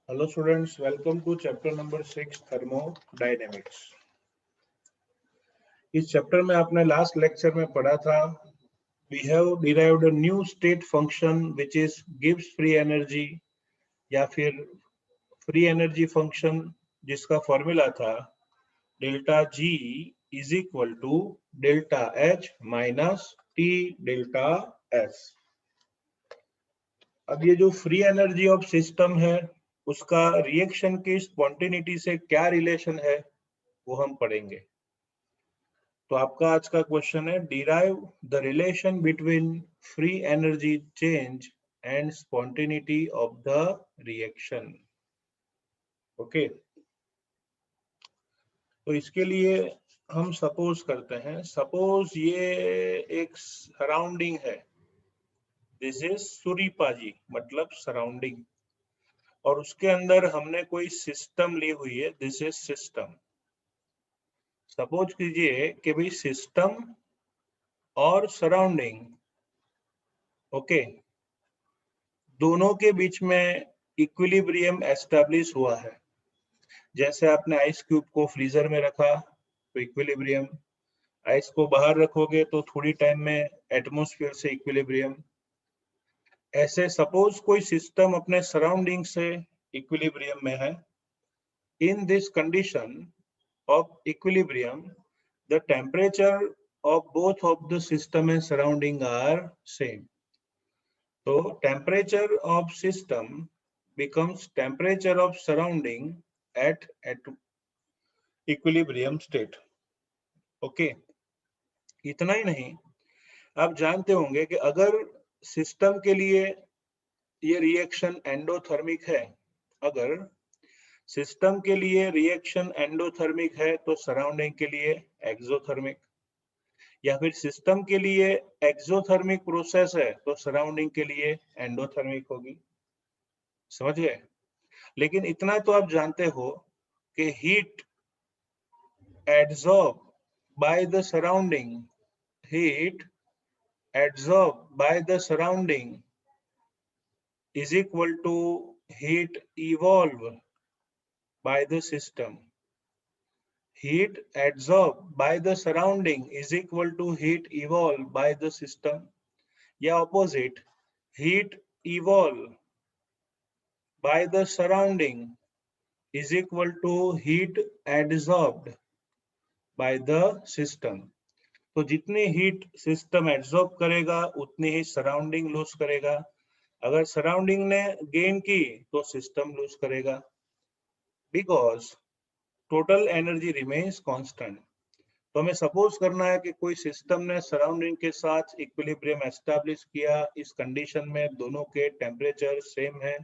Hello students, welcome to chapter number 6 thermodynamics. इस chapter में आपने लास्ट लेक्चर में पढ़ा था we have derived a new state function which is gives free energy या फिर free energy function जिसका फॉर्मूला था delta G is equal to delta H minus T delta S. अब ये जो फ्री एनर्जी ऑफ सिस्टम है उसका reaction की स्पॉन्टेनिटी से क्या रिलेशन है वो हम पढ़ेंगे. तो आपका आज का क्वेश्चन है derive the relation between free energy change and spontaneity of the reaction. Okay, तो इसके लिए हम सपोज करते हैं, सपोज ये एक सराउंडिंग है, दिस इज सूरीपाजी मतलब सराउंडिंग, और उसके अंदर हमने कोई सिस्टम ली हुई है, दिस इज सिस्टम. सपोज कीजिए कि भाई सिस्टम और सराउंडिंग ओके दोनों के बीच में इक्विलिब्रियम एस्टैब्लिश हुआ है. जैसे आपने आइस क्यूब को फ्रीजर में रखा तो इक्विलिब्रियम, आइस को बाहर रखोगे तो थोड़ी टाइम में एटमॉस्फेयर से इक्विलिब्रियम. ऐसे सपोज कोई सिस्टम अपने सराउंडिंग से इक्विलिब्रियम में है. In this condition of equilibrium the temperature of both of the system and surrounding are same. So temperature of system becomes temperature of surrounding at equilibrium state. Okay, इतना ही नहीं, आप जानते होंगे कि अगर सिस्टम के लिए ये रिएक्शन एंडोथर्मिक है, अगर सिस्टम के लिए रिएक्शन एंडोथर्मिक है तो सराउंडिंग के लिए एक्सोथर्मिक, या फिर सिस्टम के लिए एक्सोथर्मिक प्रोसेस है तो सराउंडिंग के लिए एंडोथर्मिक होगी. समझ गए? लेकिन इतना तो आप जानते हो कि heat absorb by the surrounding, heat absorb by the surrounding is equal to heat evolve by the system. Heat absorbed by the surrounding is equal to heat evolved by the system. या opposite, heat evolved by the surrounding is equal to heat absorbed by the system. तो जितनी heat system absorb करेगा उतनी ही surrounding loose करेगा. अगर surrounding ने gain की तो सिस्टम लूज करेगा, because total energy remains constant. तो हमें सपोज करना है कि कोई सिस्टम ने सराउंडिंग के साथ इक्विलिब्रियम एस्टैब्लिश किया. इस कंडीशन में दोनों के टेम्परेचर सेम है,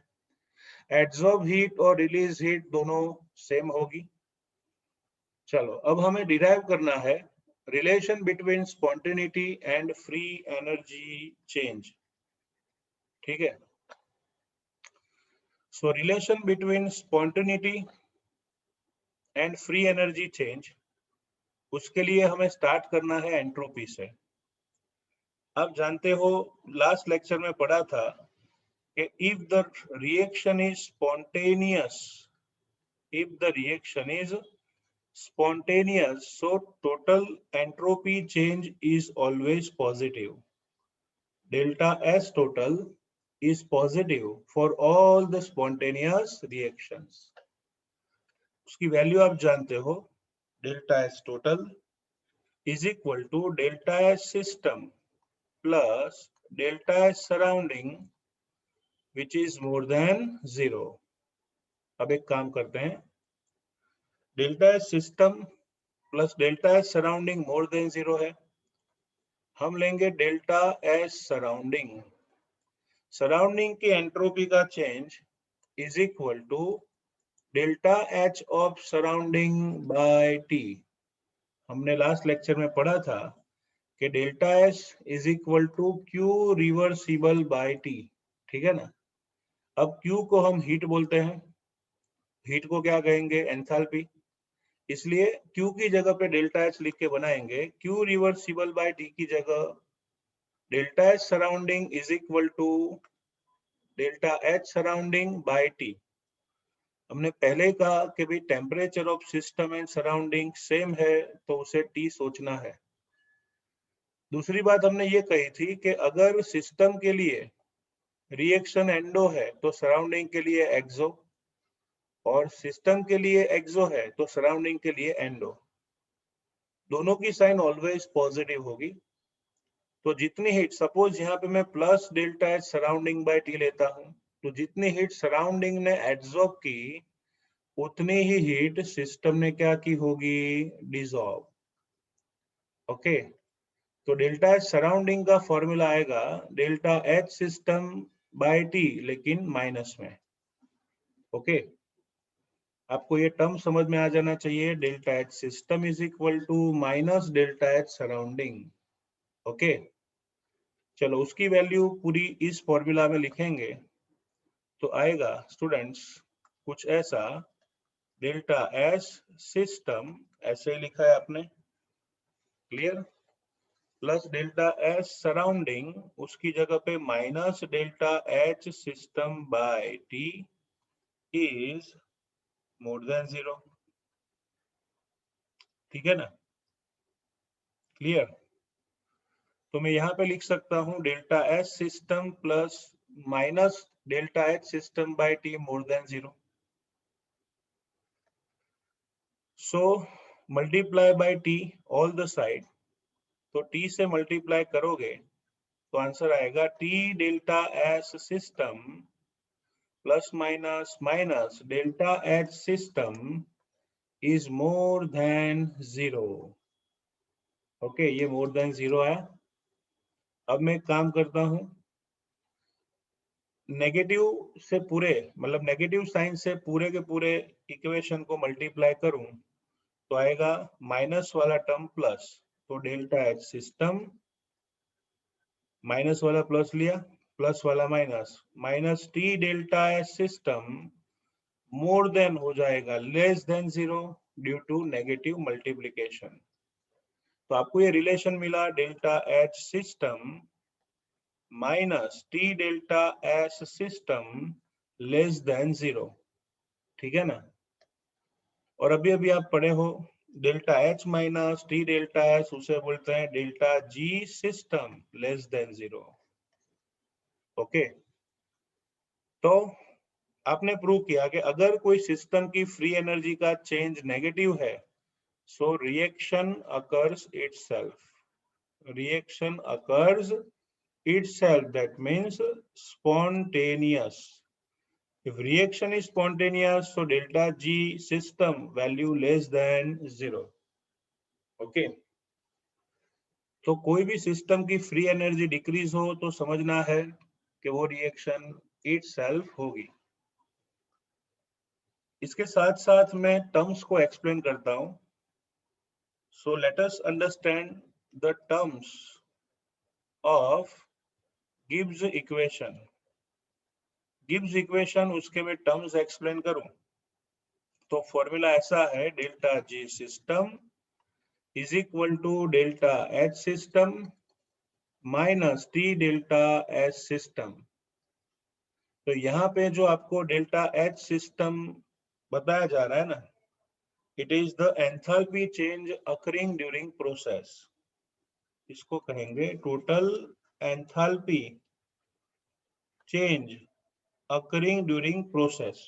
एब्जॉर्ब हीट और रिलीज हीट दोनों सेम होगी. चलो अब हमें डिराइव करना है relation between spontaneity and free energy change. ठीक है, सो relation between spontaneity and free energy change, उसके लिए हमें स्टार्ट करना है एंट्रोपी से. आप जानते हो लास्ट लेक्चर में पढ़ा था कि if the reaction is spontaneous, if the reaction is spontaneous, so total entropy change is always positive. Delta S total is positive for all the spontaneous reactions. उसकी वैल्यू आप जानते हो, delta S total is equal to delta S system plus delta S surrounding which is more than 0. अब एक काम करते हैं, delta S system plus delta S surrounding more than 0 है. हम लेंगे डेल्टा एस सराउंडिंग. सराउंडिंग की एंट्रोपी का change is equal to delta H of surrounding by T. हमने लास्ट लेक्चर में पढ़ा था कि delta S is equal to Q reversible by T. ठीक है ना. अब क्यू को हम हीट बोलते हैं, हीट को क्या कहेंगे, एंथैल्पी. इसलिए Q की जगह पे डेल्टा H लिख के बनाएंगे, Q रिवर्सिबल बाय T की जगह delta H surrounding is equal to delta H surrounding by T. हमने पहले कहा कि भाई temperature of system and surrounding same है तो उसे T सोचना है। दूसरी बात हमने ये कही थी कि अगर सिस्टम के लिए रिएक्शन एंडो है तो सराउंडिंग के लिए एक्सो, और सिस्टम के लिए एक्सो है तो सराउंडिंग के लिए एंडो। दोनों की साइन ऑलवेज पॉजिटिव होगी। तो जितनी हीट, सपोज यहाँ पे मैं plus delta H surrounding by T लेता हूँ, तो जितनी हीट सराउंडिंग ने एब्जॉर्ब की उतनी ही हीट सिस्टम ने क्या की होगी, डिसॉल्व। ओके, तो डेल्टा एच सराउंडिंग का फॉर्मूला आएगा delta H system by T, लेकिन माइनस में। ओके, आपको ये टर्म समझ में आ जाना चाहिए, delta H system is equal to minus delta H surrounding. Okay, चलो उसकी वैल्यू पूरी इस फॉर्मूला में लिखेंगे तो आएगा स्टूडेंट्स कुछ ऐसा, डेल्टा एच सिस्टम ऐसे ही लिखा है आपने, clear, plus delta H surrounding, उसकी जगह पे minus delta H system by T is more than 0। ठीक है ना, क्लियर। तो मैं यहाँ पे लिख सकता हूँ delta H system plus minus delta H system by T more than 0। So multiply by T all the side, तो टी से मल्टीप्लाई करोगे तो आंसर आएगा T delta H system plus minus minus delta H system is more than 0। Okay, ये मोर than 0 आया। अब मैं एक काम करता हूं, नेगेटिव से पूरे, मतलब नेगेटिव साइन से पूरे के पूरे इक्वेशन को मल्टीप्लाई करूं तो आएगा माइनस वाला टर्म प्लस, तो डेल्टा एच सिस्टम, माइनस वाला प्लस लिया, प्लस वाला minus, minus T delta H system more than हो जाएगा less than 0 due to negative multiplication. तो आपको ये रिलेशन मिला delta H system minus T delta H system less than 0। ठीक है ना, और अभी अभी आप पढ़े हो delta H minus T delta H, उसे बोलते हैं delta G system less than 0। Okay, तो आपने प्रूव किया कि अगर कोई सिस्टम की फ्री एनर्जी का चेंज नेगेटिव है, so reaction occurs itself. Reaction occurs itself, that means spontaneous. If reaction is spontaneous, so delta G system value less than 0. Okay, तो कोई भी सिस्टम की फ्री एनर्जी डिक्रीज हो तो समझना है कि वो रिएक्शन itself होगी। इसके साथ साथ मैं टर्म्स को एक्सप्लेन करता हूं। So let us understand the terms of Gibbs equation. Gibbs equation, उसके मैं टर्म्स एक्सप्लेन करूं तो फॉर्मूला ऐसा है, delta G system is equal to delta H system minus T delta H system. तो यहाँ पे जो आपको डेल्टा एच सिस्टम बताया जा रहा है ना, it is the enthalpy change occurring during process. इसको कहेंगे total enthalpy change occurring during process.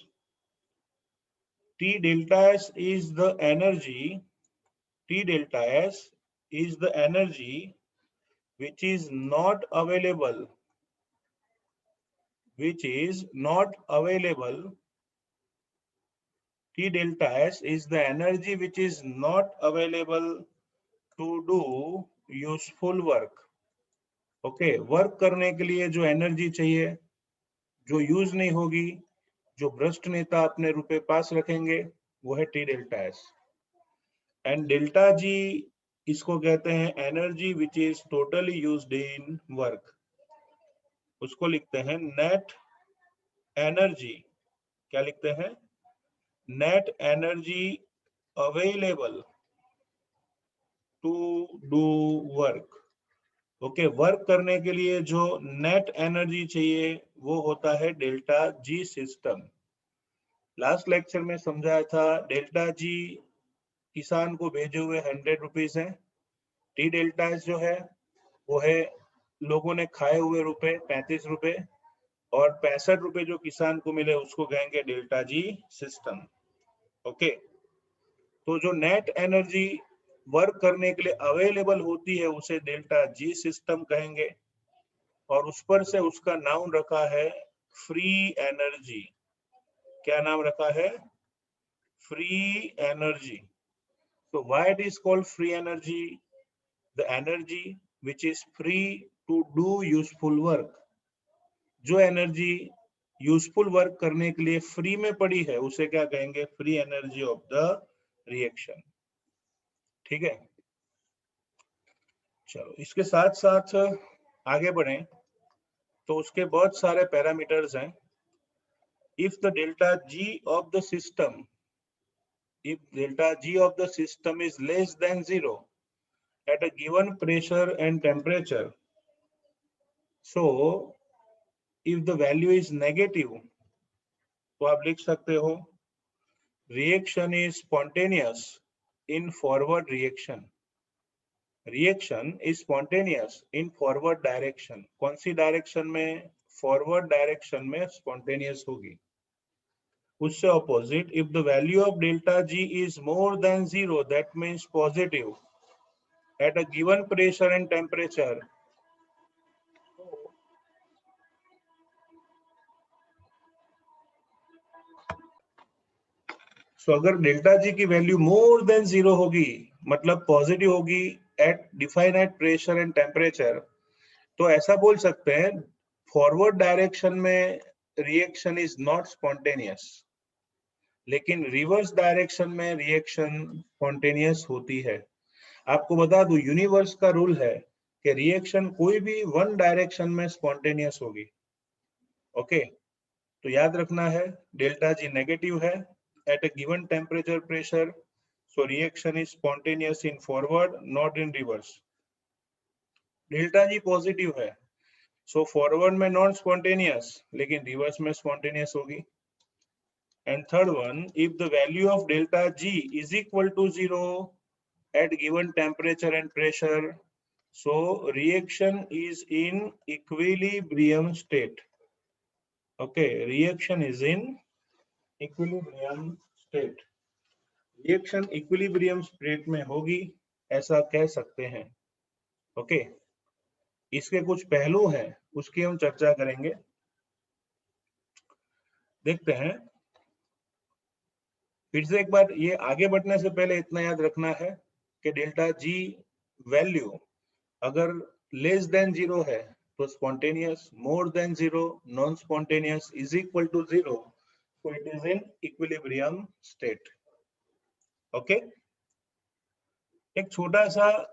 T delta S is the energy, T delta S is the energy which is not available, which is not available. T delta S is the energy which is not available to do useful work. Okay, work करने के लिए जो energy चाहिए, जो use नहीं होगी, जो भ्रष्ट नेता अपने रुपए पास रखेंगे, वो है T delta S. And delta G, इसको कहते हैं energy which is totally used in work. उसको लिखते हैं नेट एनर्जी। क्या लिखते हैं? Net energy available to do work. Okay, work करने के लिए जो नेट एनर्जी चाहिए वो होता है delta G system. Last lecture में समझाया था डेल्टा जी किसान को भेजे हुए 100 रुपीज है, टी डेल्टा एस जो है वो है लोगों ने खाए हुए रुपए 35 रुपए, और 65 रुपए जो किसान को मिले उसको कहेंगे डेल्टा जी सिस्टम। ओके, तो जो नेट एनर्जी वर्क करने के लिए अवेलेबल होती है उसे डेल्टा जी सिस्टम कहेंगे, और उस पर से उसका नाम रखा है फ्री एनर्जी। क्या नाम रखा है? Free energy. So why it is called free energy? The energy which is free to do useful work. जो एनर्जी यूजफुल वर्क करने के लिए फ्री में पड़ी है उसे क्या कहेंगे? Free energy of the reaction. ठीक है, चलो इसके साथ साथ आगे बढ़े तो उसके बहुत सारे पैरामीटर्स हैं। If the delta G of the system, if delta G of the system is less than 0 at a given pressure and temperature, so if the value is negative, तो आप लिख सकते हो reaction is spontaneous in forward reaction. Reaction is spontaneous in forward direction. कौन सी direction में? Forward direction में spontaneous होगी। उससे opposite, if the value of delta G is more than 0, that means positive at a given pressure and temperature, so अगर delta G की value more than 0 होगी, मतलब positive होगी at definite pressure and temperature, तो ऐसा बोल सकते हैं फॉरवर्ड डायरेक्शन में रिएक्शन इज नॉट स्पॉन्टेनियस, लेकिन रिवर्स डायरेक्शन में रिएक्शन स्पॉन्टेनियस होती है। आपको बता दूं यूनिवर्स का रूल है कि रिएक्शन कोई भी वन डायरेक्शन में स्पॉन्टेनियस होगी। ओके, तो याद रखना है डेल्टा जी नेगेटिव है at a given temperature pressure, so reaction is spontaneous in forward, not in reverse. Delta G positive है, so forward में non spontaneous, लेकिन reverse में spontaneous होगी। And third one, if the value of delta G is equal to 0 at given temperature and pressure, so reaction is in equilibrium state. Okay, reaction is in equilibrium state. Reaction equilibrium state में होगी, ऐसा कह सकते हैं। Okay, इसके कुछ पहलू हैं उसकी हम चर्चा करेंगे। देखते हैं, फिर से एक बार ये आगे बढ़ने से पहले इतना याद रखना है कि डेल्टा जी वैल्यू अगर लेस देन 0 है तो spontaneous, more than 0 non spontaneous, is equal to 0 तो it is in equilibrium state. Okay, एक छोटा सा